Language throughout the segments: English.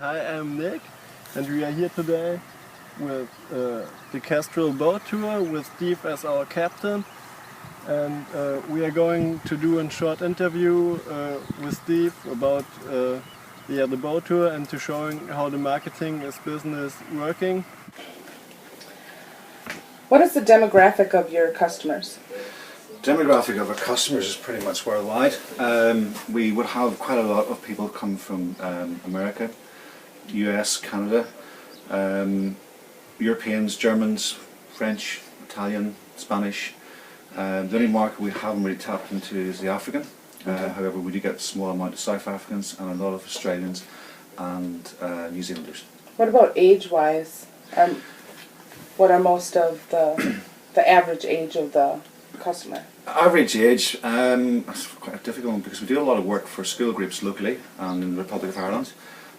I am Nick, and we are here today with the Kestrel boat tour with Steve as our captain. And we are going to do a short interview with Steve about the boat tour and to showing how the marketing is business working. What is the demographic of your customers? Demographic of our customers is pretty much worldwide. We would have quite a lot of people come from America, US, Canada, Europeans, Germans, French, Italian, Spanish. The only market we haven't really tapped into is the African. However, we do get a small amount of South Africans and a lot of Australians and New Zealanders. What about age-wise? What are most of the average age of the customer? Average age, that's quite a difficult one because we do a lot of work for school groups locally and in the Republic of Ireland.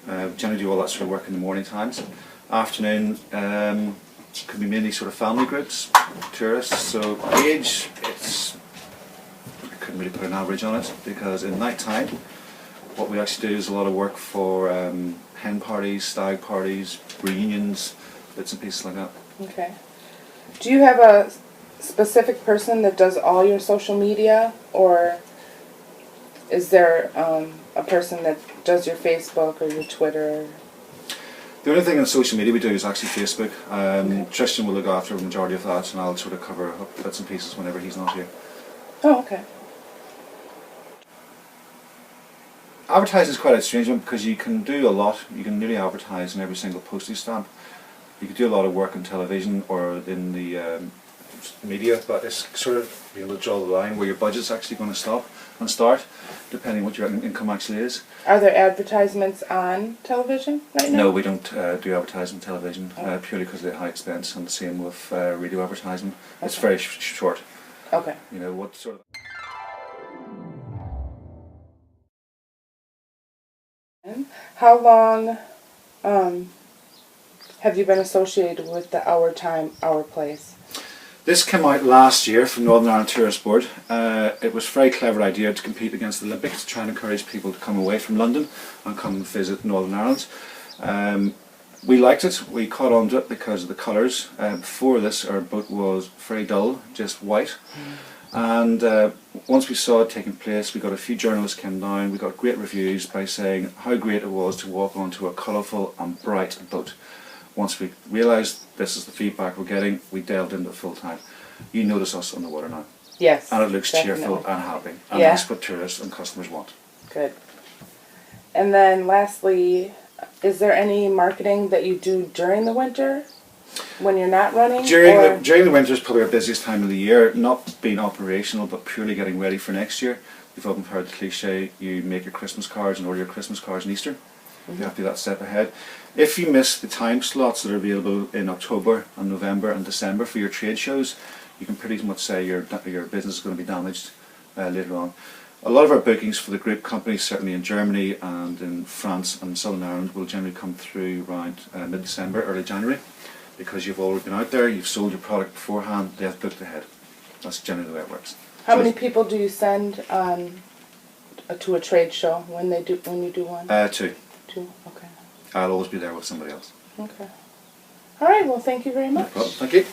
We generally do all that sort of work in the morning times. Afternoon could be mainly sort of family groups, tourists. So age, I couldn't really put an average on it because in night time what we actually do is a lot of work for hen parties, stag parties, reunions, bits and pieces like that. Okay. Do you have a specific person that does all your social media, or is there a person that does your Facebook or your Twitter? The only thing on social media we do is actually Facebook. Tristan will look after the majority of that, and I'll sort of cover up bits and pieces whenever he's not here. Oh, okay. Advertising is quite a strange one because you can do a lot. You can nearly advertise in every single postage stamp. You could do a lot of work on television or in the media, but it's sort of being able to draw the line where your budget's actually going to stop and start, depending what your income actually is. Are there advertisements on television right now? No, we don't do advertising on television, purely because of the high expense, and the same with radio advertising. Okay. It's very short. Okay. You know, what sort of... How long have you been associated with the Our Time, Our Place? This came out last year from Northern Ireland Tourist Board. It was a very clever idea to compete against the Olympics, to try and encourage people to come away from London and come and visit Northern Ireland. We liked it, we caught on to it because of the colours. Before this our boat was very dull, just white. And once we saw it taking place, we got a few journalists came down, we got great reviews by saying how great it was to walk onto a colourful and bright boat. Once we realised this is the feedback we're getting, we delved into it full time. You notice us on the water now. Yes. And it looks definitely cheerful and happy. And yeah. that's what tourists and customers want. Good. And then lastly, is there any marketing that you do during the winter when you're not running? During the winter is probably our busiest time of the year, not being operational but purely getting ready for next year. You've often heard the cliche, you make your Christmas cards and order your Christmas cards in Easter. You have to do that step ahead. If you miss the time slots that are available in October and November and December for your trade shows, you can pretty much say your business is going to be damaged later on. A lot of our bookings for the group companies, certainly in Germany and in France and Southern Ireland, will generally come through around mid-December, early January, because you've already been out there, you've sold your product beforehand, they have booked ahead. That's generally the way it works. How many people do you send to a trade show when you do one? 2. 2, okay. I'll always be there with somebody else. Okay. All right, well, thank you very much. No problem. Thank you.